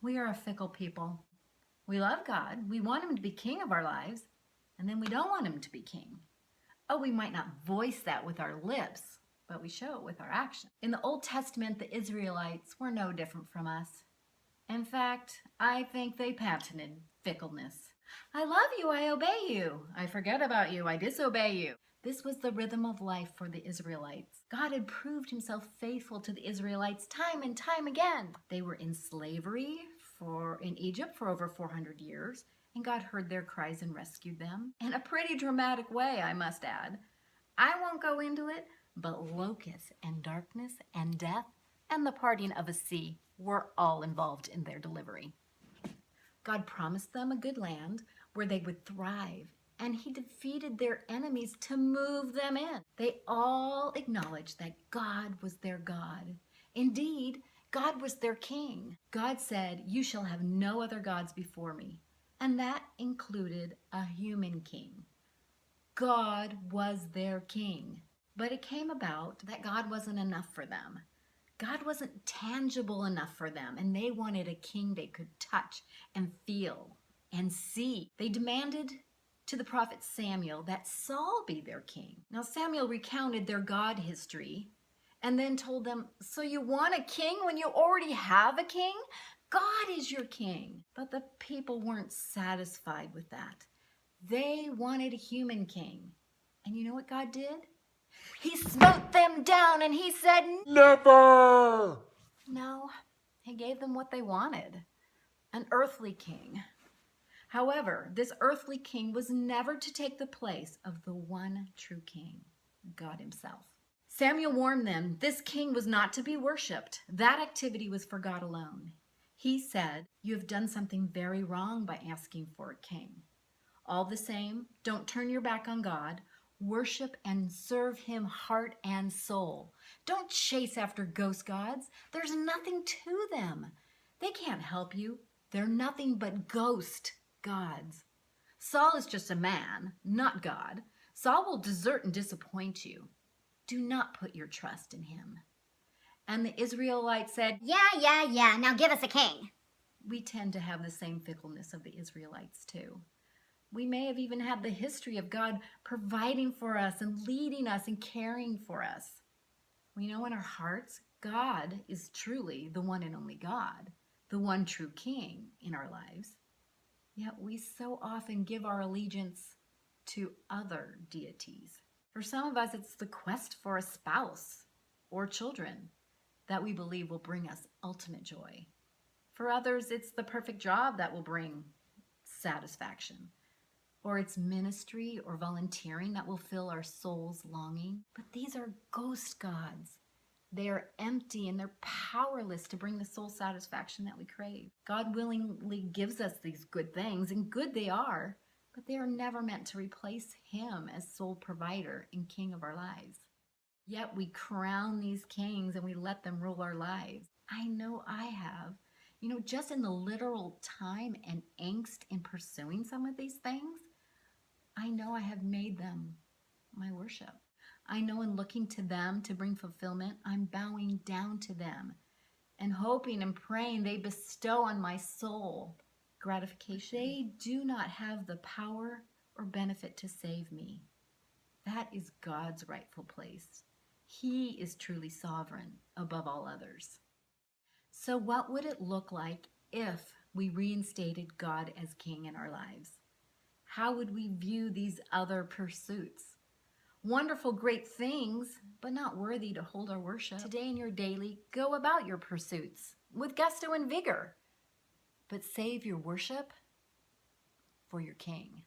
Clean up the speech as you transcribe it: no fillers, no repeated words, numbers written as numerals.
We are a fickle people. We love God. We want him to be king of our lives, and then we don't want him to be king. Oh, we might not voice that with our lips, but we show it with our actions. In the Old Testament, the Israelites were no different from us. In fact, I think they patented fickleness. I love you, I obey you. I forget about you, I disobey you. This was the rhythm of life for the Israelites. God had proved himself faithful to the Israelites time and time again. They were in slavery in Egypt for over 400 years, and God heard their cries and rescued them. In a pretty dramatic way, I must add. I won't go into it, but locusts and darkness and death and the parting of a sea were all involved in their delivery. God promised them a good land where they would thrive, and he defeated their enemies to move them in. They all acknowledged that God was their God. Indeed, God was their king. God said, "You shall have no other gods before me." And that included a human king. God was their king. But it came about that God wasn't enough for them. God wasn't tangible enough for them, and they wanted a king they could touch and feel and see. They demanded to the prophet Samuel that Saul be their king. Now Samuel recounted their God history and then told them, "So you want a king when you already have a king? God is your king." But the people weren't satisfied with that. They wanted a human king. And you know what God did? He smote them down and he said, "Never!" No, he gave them what they wanted, an earthly king. However, this earthly king was never to take the place of the one true king, God himself. Samuel warned them this king was not to be worshipped. That activity was for God alone. He said, "You have done something very wrong by asking for a king. All the same, don't turn your back on God. Worship and serve him heart and soul. Don't chase after ghost gods. There's nothing to them. They can't help you. They're nothing but ghost gods. Saul is just a man, not God. Saul will desert and disappoint you. Do not put your trust in him." And the Israelites said, Yeah. Now give us a king. We tend to have the same fickleness of the Israelites too. We may have even had the history of God providing for us and leading us and caring for us. We know in our hearts, God is truly the one and only God, the one true king in our lives. Yet we so often give our allegiance to other deities. For some of us, it's the quest for a spouse or children that we believe will bring us ultimate joy. For others, it's the perfect job that will bring satisfaction. Or it's ministry or volunteering that will fill our soul's longing. But these are ghost gods. They are empty and they're powerless to bring the soul satisfaction that we crave. God willingly gives us these good things, and good they are, but they are never meant to replace him as sole provider and king of our lives. Yet we crown these kings and we let them rule our lives. I know I have. Just in the literal time and angst in pursuing some of these things, I know I have made them my worship. I know in looking to them to bring fulfillment, I'm bowing down to them and hoping and praying they bestow on my soul gratification. They do not have the power or benefit to save me. That is God's rightful place. He is truly sovereign above all others. So what would it look like if we reinstated God as king in our lives? How would we view these other pursuits? Wonderful, great things, but not worthy to hold our worship. Today in your daily, go about your pursuits with gusto and vigor, but save your worship for your King.